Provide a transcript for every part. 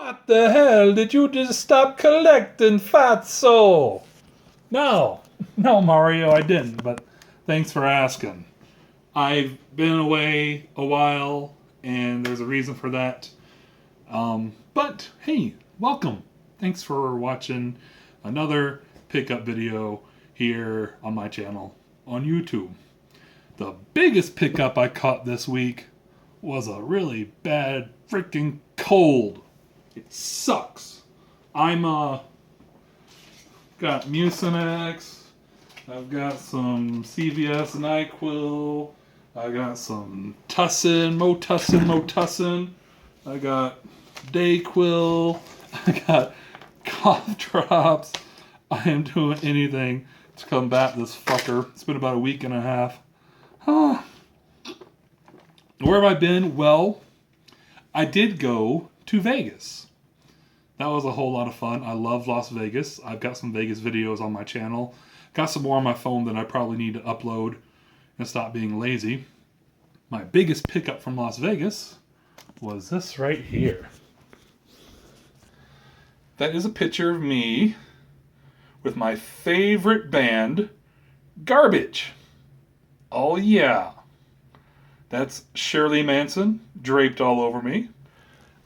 What the hell did you just stop collecting, fatso? No, no, Mario, I didn't, but thanks for asking. I've been away a while, and there's a reason for that. But hey, welcome. Thanks for watching another pickup video here on my channel on YouTube. The biggest pickup I caught this week was a really bad freaking cold. It sucks. I'm got Mucinex. I've got some CVS NyQuil. I got some Motussin. I got Dayquil. I got cough drops. I am doing anything to combat this fucker. It's been about a week and a half. Where have I been? Well, I did go to Vegas. That was a whole lot of fun. I love Las Vegas. I've got some Vegas videos on my channel. Got some more on my phone that I probably need to upload and stop being lazy. My biggest pickup from Las Vegas was this right here. That is a picture of me with my favorite band, Garbage. Oh yeah. That's Shirley Manson draped all over me.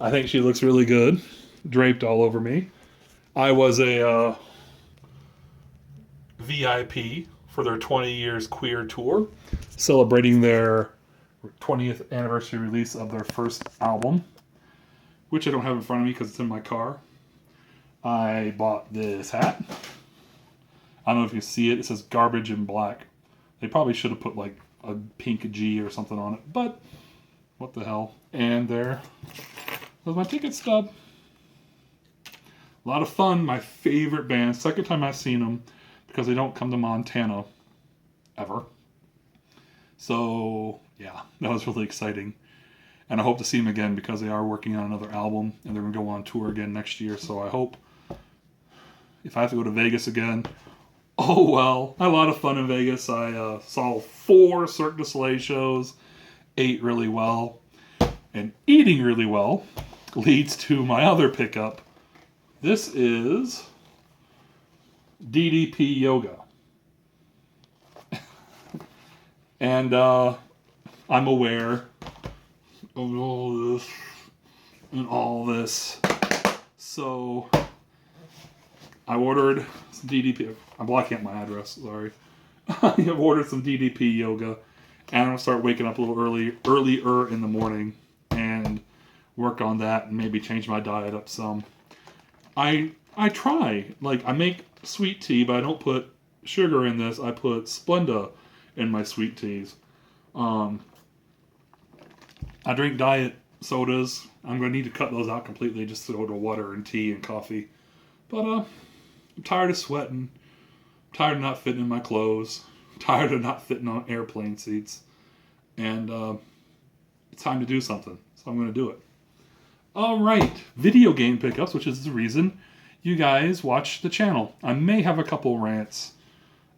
I think she looks really good, draped all over me. I was a VIP for their 20 years queer tour, celebrating their 20th anniversary release of their first album, which I don't have in front of me because it's in my car. I bought this hat. I don't know if you see it. It says Garbage in black. They probably should have put like a pink G or something on it, but what the hell. And there was my ticket stub. A lot of fun. My favorite band. Second time I've seen them because they don't come to Montana ever. So yeah, that was really exciting. And I hope to see them again because they are working on another album and they're going to go on tour again next year. So I hope if I have to go to Vegas again, oh well. I had a lot of fun in Vegas. I saw 4 Cirque du Soleil shows, ate really well, and eating really well leads to my other pickup. This is DDP Yoga. And I'm aware of all this. So I ordered some DDP. I'm blocking out my address, sorry. I've ordered some DDP yoga, and I'm going to start waking up a little earlier in the morning and work on that and maybe change my diet up some. I try. Like, I make sweet tea, but I don't put sugar in this. I put Splenda in my sweet teas. I drink diet sodas. I'm going to need to cut those out completely just to go to water and tea and coffee. But I'm tired of sweating. I'm tired of not fitting in my clothes. I'm tired of not fitting on airplane seats. And it's time to do something. So I'm going to do it. Alright, video game pickups, which is the reason you guys watch the channel. I may have a couple rants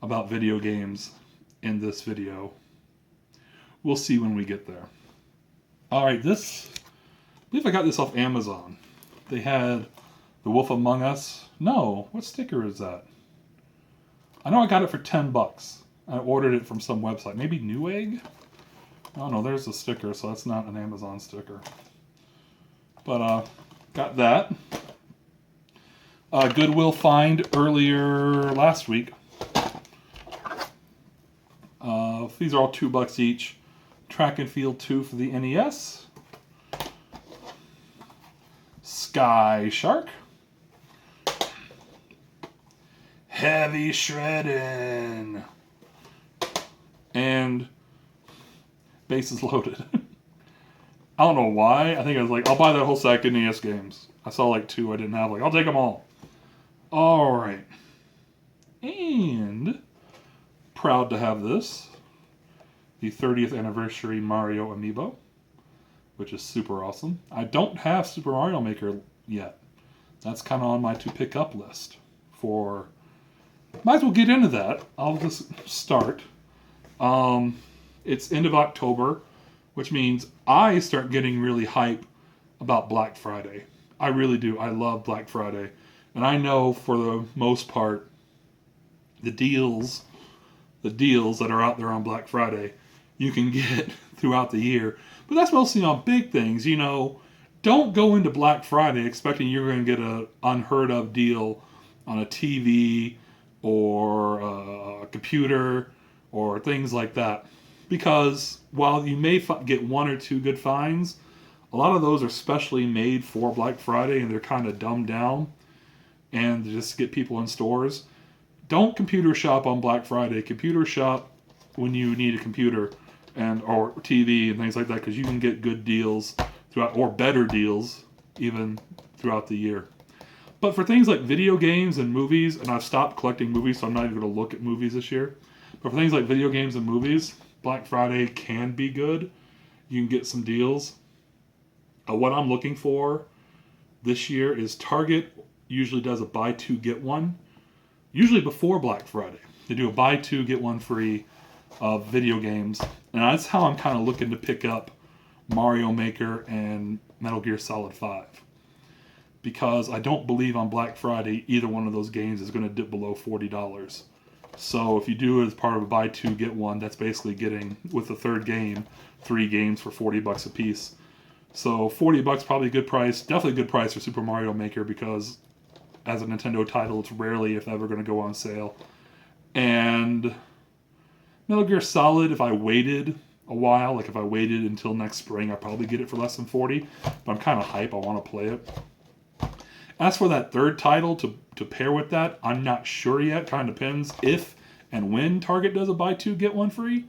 about video games in this video. We'll see when we get there. Alright, I believe I got this off Amazon. They had The Wolf Among Us. No, what sticker is that? I know I got it for $10. I ordered it from some website. Maybe Newegg? Oh no, there's a sticker, so that's not an Amazon sticker. But got that. Goodwill find earlier last week. These are all $2 each. Track and Field 2 for the NES. Sky Shark. Heavy Shredding. And Bases Loaded. I don't know why. I think I was like, I'll buy that whole stack of NES games. I saw like 2 I didn't have. Like, I'll take them all. Alright. And proud to have this. The 30th anniversary Mario amiibo, which is super awesome. I don't have Super Mario Maker yet. That's kind of on my to pick up list for... Might as well get into that. I'll just start. It's end of October, which means I start getting really hype about Black Friday. I really do. I love Black Friday. And I know for the most part, the deals that are out there on Black Friday, you can get throughout the year. But that's mostly on big things. Don't go into Black Friday expecting you're going to get an unheard of deal on a TV or a computer or things like that. Because while you may get one or two good finds, a lot of those are specially made for Black Friday and they're kind of dumbed down and just get people in stores. Don't computer shop on Black Friday. Computer shop when you need a computer or TV and things like that, because you can get good deals throughout, or better deals even throughout the year. But for things like video games and movies, and I've stopped collecting movies, so I'm not even going to look at movies this year. But for things like video games and movies, Black Friday can be good. You can get some deals. What I'm looking for this year is Target usually does a buy two get one. Usually before Black Friday. They do a buy two get one free of video games. And that's how I'm kind of looking to pick up Mario Maker and Metal Gear Solid 5. Because I don't believe on Black Friday either one of those games is going to dip below $40. So if you do it as part of a buy two get one, that's basically getting, with the third game, 3 games for $40 a piece. So $40 probably a good price. Definitely a good price for Super Mario Maker, because as a Nintendo title, it's rarely, if ever, going to go on sale. And Metal Gear Solid, if I waited a while, like if I waited until next spring, I'd probably get it for less than $40. But I'm kind of hype. I want to play it. As for that third title to pair with that, I'm not sure yet. Kind of depends if and when Target does a buy two get one free.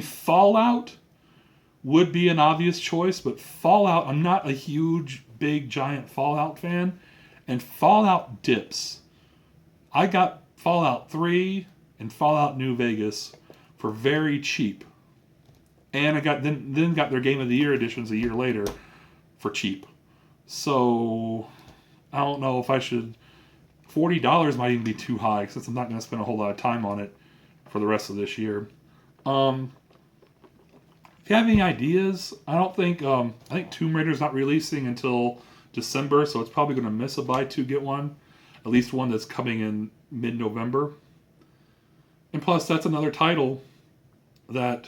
Fallout would be an obvious choice, but Fallout, I'm not a huge, big, giant Fallout fan, and Fallout dips. I got Fallout 3 and Fallout New Vegas for very cheap, and I got then got their Game of the Year editions a year later for cheap. So I don't know if I should. $40 might even be too high, since I'm not going to spend a whole lot of time on it for the rest of this year. If you have any ideas, I think Tomb Raider's not releasing until December, so it's probably going to miss a buy two get one, at least one that's coming in mid-November. And plus, that's another title that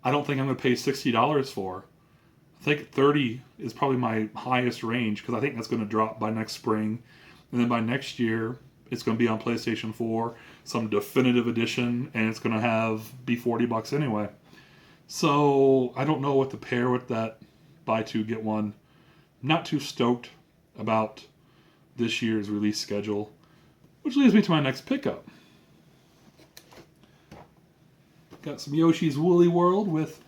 I don't think I'm going to pay $60 for. I think $30 is probably my highest range, because I think that's going to drop by next spring, and then by next year it's going to be on PlayStation 4, some definitive edition, and it's going to be $40 anyway. So I don't know what to pair with that buy two get one. I'm not too stoked about this year's release schedule, which leads me to my next pickup. Got some Yoshi's Woolly World with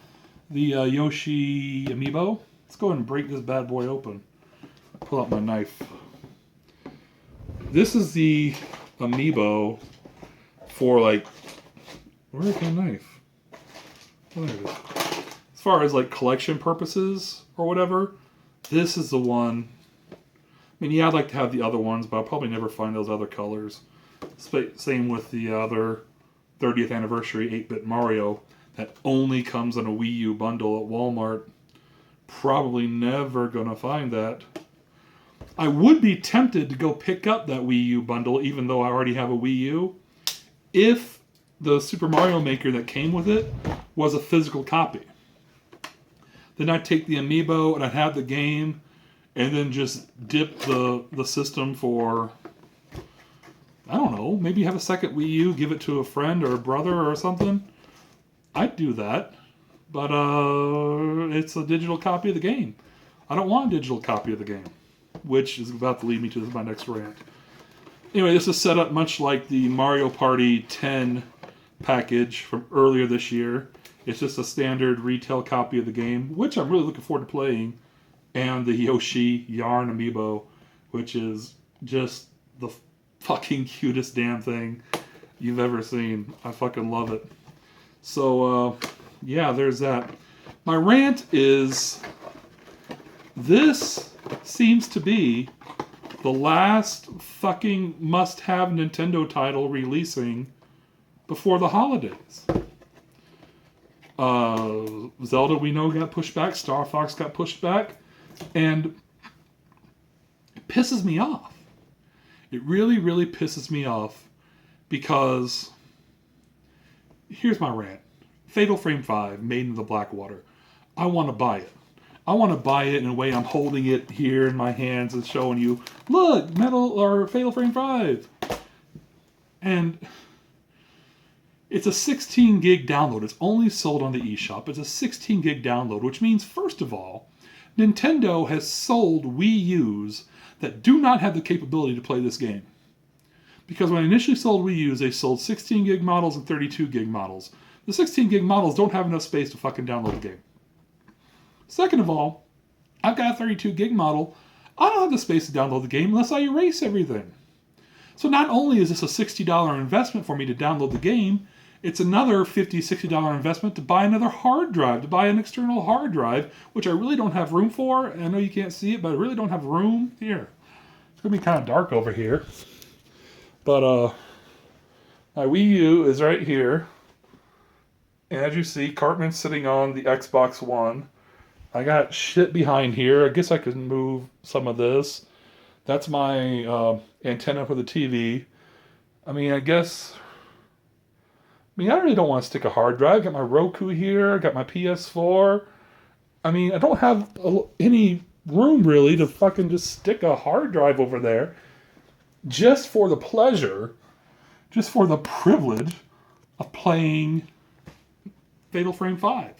the Yoshi amiibo. Let's go ahead and break this bad boy open. Pull out my knife. This is the amiibo for where's my knife? There it is. As far as collection purposes or whatever, this is the one. I'd like to have the other ones, but I'll probably never find those other colors. Same with the other 30th anniversary 8-bit Mario that only comes in a Wii U bundle at Walmart. Probably never gonna find that. I would be tempted to go pick up that Wii U bundle, even though I already have a Wii U, if the Super Mario Maker that came with it was a physical copy. Then I'd take the amiibo and I'd have the game, and then just dip the system for, I don't know, maybe have a second Wii U, give it to a friend or a brother or something. I'd do that, but it's a digital copy of the game. I don't want a digital copy of the game, which is about to lead me to my next rant. Anyway, this is set up much like the Mario Party 10 package from earlier this year. It's just a standard retail copy of the game, which I'm really looking forward to playing, and the Yoshi Yarn amiibo, which is just the fucking cutest damn thing you've ever seen. I fucking love it. So, there's that. My rant is, this seems to be the last fucking must-have Nintendo title releasing before the holidays. Zelda, we know, got pushed back. Star Fox got pushed back. And it pisses me off. It really, really pisses me off because here's my rant. Fatal Frame 5, Made in the Blackwater. I want to buy it. I want to buy it in a way I'm holding it here in my hands and showing you, look, Metal or Fatal Frame 5. And it's a 16 gig download. It's only sold on the eShop. It's a 16 gig download, which means, first of all, Nintendo has sold Wii U's that do not have the capability to play this game. Because when they initially sold Wii U's, they sold 16 gig models and 32 gig models. The 16 gig models don't have enough space to fucking download the game. Second of all, I've got a 32 gig model. I don't have the space to download the game unless I erase everything. So not only is this a $60 investment for me to download the game, it's another $50, $60 investment to buy another hard drive, to buy an external hard drive, which I really don't have room for. And I know you can't see it, but I really don't have room. Here. It's going to be kind of dark over here. But my Wii U is right here. And as you see, Cartman's sitting on the Xbox One. I got shit behind here. I guess I could move some of this. That's my antenna for the TV. I really don't want to stick a hard drive. I got my Roku here. I got my PS4. I don't have any room really to fucking just stick a hard drive over there just for the pleasure, just for the privilege of playing Fatal Frame 5.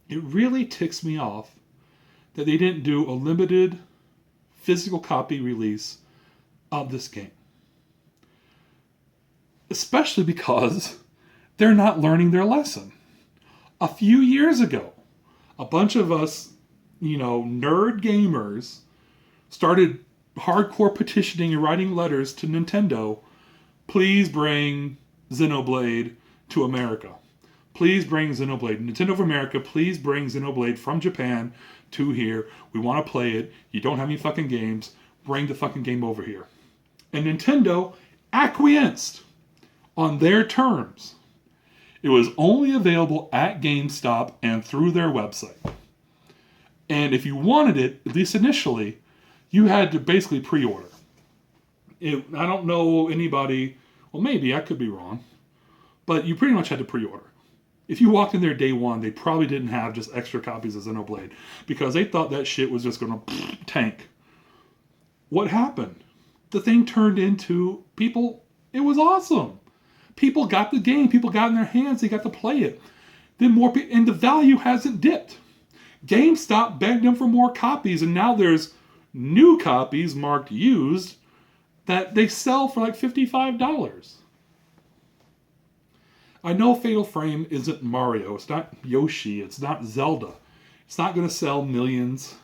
It really ticks me off that they didn't do a limited physical copy release of this game. Especially because they're not learning their lesson. A few years ago, a bunch of us, nerd gamers started hardcore petitioning and writing letters to Nintendo. Please bring Xenoblade to America. Please bring Xenoblade. Nintendo of America, please bring Xenoblade from Japan to here. We want to play it. You don't have any fucking games. Bring the fucking game over here. And Nintendo acquiesced on their terms. It was only available at GameStop and through their website. And if you wanted it, at least initially, you had to basically pre-order. I don't know anybody, well maybe, I could be wrong, but you pretty much had to pre-order. If you walked in there day one, they probably didn't have just extra copies of Xenoblade because they thought that shit was just going to tank. What happened? The thing turned into people. It was awesome. People got the game. People got it in their hands. They got to play it. Then more people, and the value hasn't dipped. GameStop begged them for more copies, and now there's new copies marked used that they sell for like $55. I know Fatal Frame isn't Mario. It's not Yoshi. It's not Zelda. It's not going to sell millions.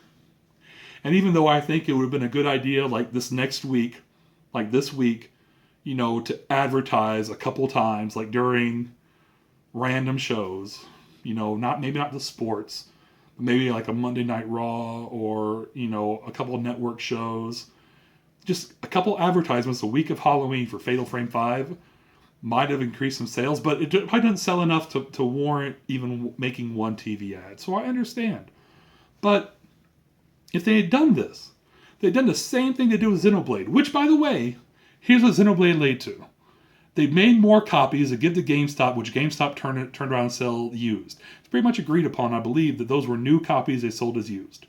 And even though I think it would have been a good idea, like this week, to advertise a couple times, like during random shows, maybe not the sports, but maybe like a Monday Night Raw or, a couple of network shows. Just a couple advertisements the week of Halloween for Fatal Frame 5 might have increased some sales, but it probably didn't sell enough to warrant even making one TV ad. So I understand. But if they had done this, they'd done the same thing they did with Xenoblade, which, by the way, here's what Xenoblade led to. They made more copies to give to GameStop, which GameStop turned around and sell used. It's pretty much agreed upon, I believe, that those were new copies they sold as used.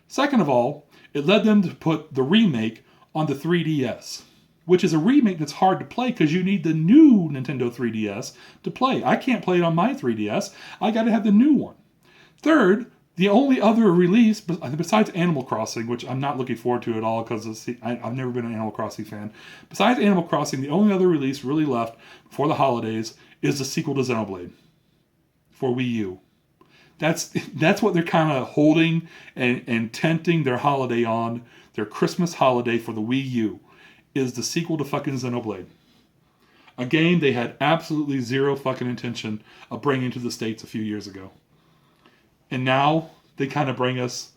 Second of all, it led them to put the remake on the 3DS, which is a remake that's hard to play because you need the new Nintendo 3DS to play. I can't play it on my 3DS. I got to have the new one. Third, the only other release, besides Animal Crossing, which I'm not looking forward to at all because I've never been an Animal Crossing fan. Besides Animal Crossing, the only other release really left before the holidays is the sequel to Xenoblade for Wii U. That's what they're kind of holding and tenting their holiday on, their Christmas holiday for the Wii U, is the sequel to fucking Xenoblade. A game they had absolutely zero fucking intention of bringing to the States a few years ago. And now they kind of bring us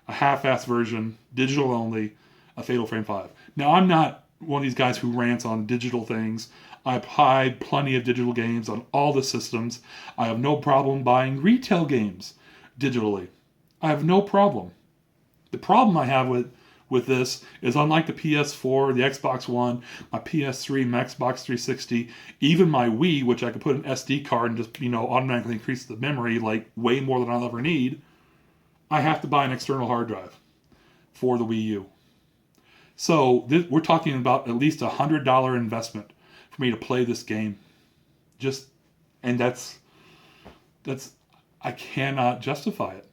a half-assed version, digital only, of Fatal Frame 5. Now, I'm not one of these guys who rants on digital things. I've played plenty of digital games on all the systems. I have no problem buying retail games digitally. I have no problem. The problem I have with this is, unlike the PS4, the Xbox One, my PS3, my Xbox 360, even my Wii, which I could put an SD card and just, automatically increase the memory like way more than I'll ever need, I have to buy an external hard drive for the Wii U. So we're talking about at least $100 investment for me to play this game. And that's I cannot justify it.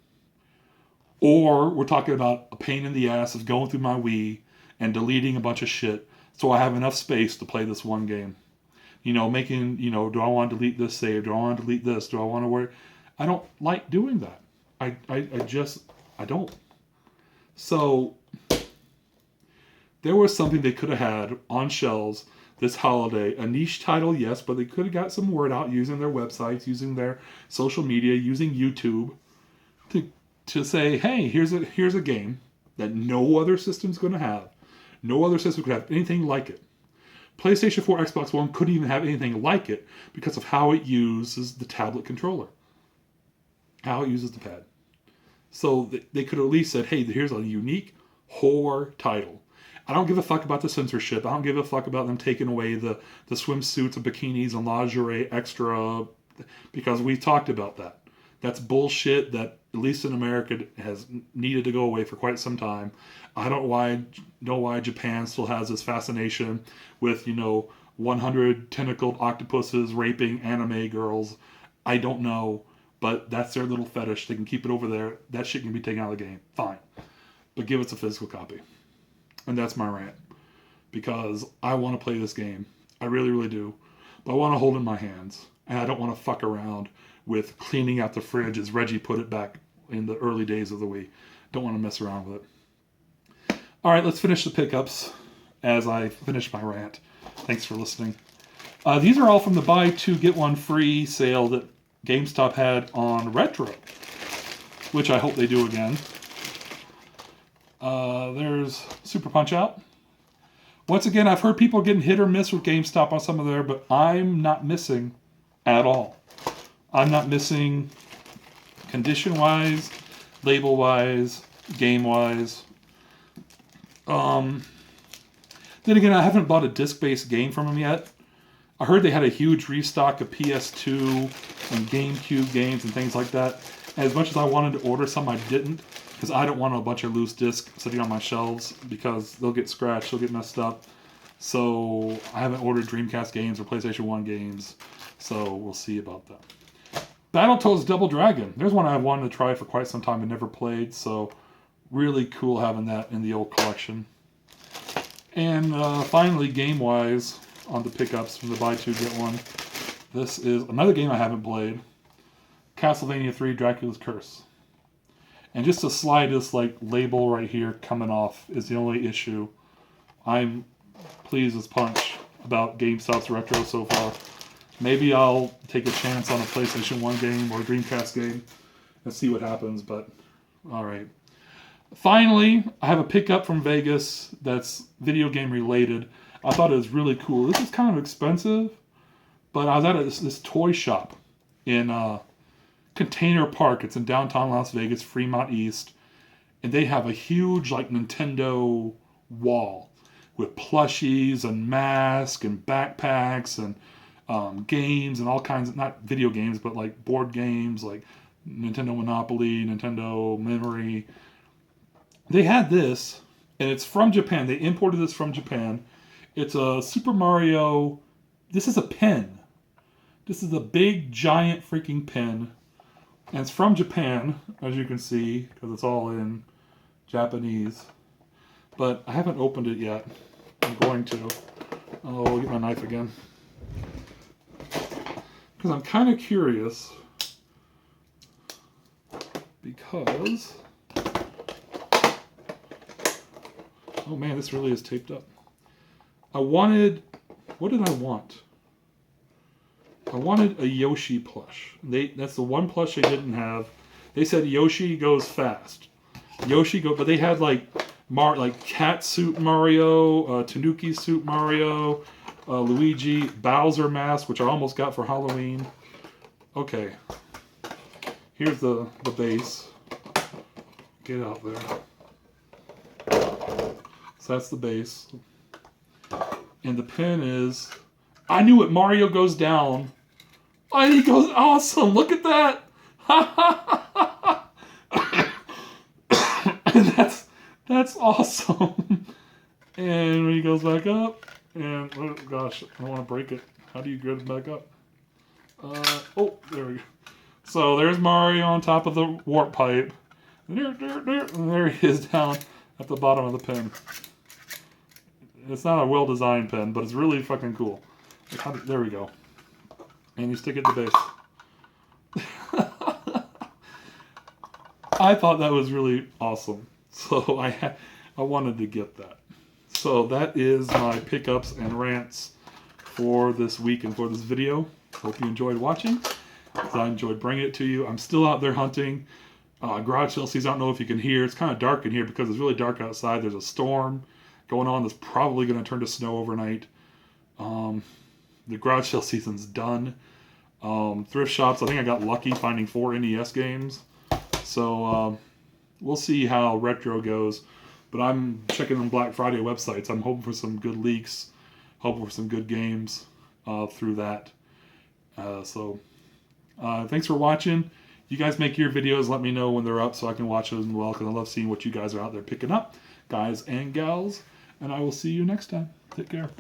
Or we're talking about a pain in the ass of going through my Wii and deleting a bunch of shit so I have enough space to play this one game. Do I want to delete this save? Do I want to delete this? Do I want to worry? I don't like doing that. I don't. So there was something they could have had on shelves this holiday. A niche title, yes, but they could have got some word out using their websites, using their social media, using YouTube to say, hey, here's a game that no other system's going to have. No other system could have anything like it. PlayStation 4, Xbox One couldn't even have anything like it because of how it uses the tablet controller. How it uses the pad. So they could have at least said, hey, here's a unique horror title. I don't give a fuck about the censorship. I don't give a fuck about them taking away the swimsuits and bikinis and lingerie extra, because we've talked about that. That's bullshit that, at least in America, has needed to go away for quite some time. I don't know why Japan still has this fascination with, 100 tentacled octopuses raping anime girls. I don't know, but that's their little fetish. They can keep it over there. That shit can be taken out of the game. Fine. But give us a physical copy. And that's my rant. Because I want to play this game. I really, really do. But I want to hold it in my hands. And I don't want to fuck around with cleaning out the fridge as Reggie put it back in the early days of the Wii. Don't want to mess around with it. All right, let's finish the pickups as I finish my rant. Thanks for listening. These are all from the buy two, get one free sale that GameStop had on Retro, which I hope they do again. There's Super Punch-Out. Once again, I've heard people getting hit or miss with GameStop on some of there, but I'm not missing at all. I'm not missing condition-wise, label-wise, game-wise. Then again, I haven't bought a disc-based game from them yet. I heard they had a huge restock of PS2 and GameCube games and things like that. And as much as I wanted to order some, I didn't, because I don't want a bunch of loose discs sitting on my shelves because they'll get scratched, they'll get messed up. So I haven't ordered Dreamcast games or PlayStation 1 games, so we'll see about that. Battletoads Double Dragon. There's one I wanted to try for quite some time and never played, so really cool having that in the old collection. And finally, game-wise, on the pickups from the buy two, get one. This is another game I haven't played. Castlevania 3 Dracula's Curse. And just the slightest label right here coming off is the only issue. I'm pleased as punch about GameStop's Retro so far. Maybe I'll take a chance on a PlayStation 1 game or a Dreamcast game and see what happens, but alright. Finally, I have a pickup from Vegas that's video game related. I thought it was really cool. This is kind of expensive, but I was at this toy shop in Container Park. It's in downtown Las Vegas, Fremont East, and they have a huge Nintendo wall with plushies and masks and backpacks and games and all kinds of, not video games, but board games like Nintendo Monopoly, Nintendo Memory. They had this, and it's from Japan. They imported this from Japan. It's a Super Mario. This is a pen. This is a big, giant freaking pen. And it's from Japan, as you can see, because it's all in Japanese. But I haven't opened it yet. I'm going to. I'll get my knife again. Because I'm kind of curious. Because... oh man, this really is taped up. What did I want? I wanted a Yoshi plush. That's the one plush they didn't have. They said Yoshi goes fast. But they had Cat Suit Mario, Tanuki Suit Mario, Luigi, Bowser mask, which I almost got for Halloween. Okay. Here's the base. Get out there. So that's the base. And the pin is... I knew it. Mario goes down. And he goes... Awesome. Look at that. And that's awesome. And when he goes back up... And, oh gosh, I don't want to break it. How do you get it back up? Oh, there we go. So there's Mario on top of the warp pipe. And there he is down at the bottom of the pin. It's not a well-designed pin, but it's really fucking cool. There we go. And you stick it to base. I thought that was really awesome. So I wanted to get that. So that is my pickups and rants for this week and for this video. Hope you enjoyed watching. I enjoyed bringing it to you. I'm still out there hunting. Garage sale season, I don't know if you can hear. It's kind of dark in here because it's really dark outside. There's a storm going on that's probably going to turn to snow overnight. The garage sale season's done. Thrift shops, I think I got lucky finding 4 NES games. So we'll see how retro goes. But I'm checking on Black Friday websites. I'm hoping for some good leaks. Hoping for some good games through that. Thanks for watching. You guys make your videos. Let me know when they're up so I can watch those as well, because I love seeing what you guys are out there picking up, guys and gals. And I will see you next time. Take care.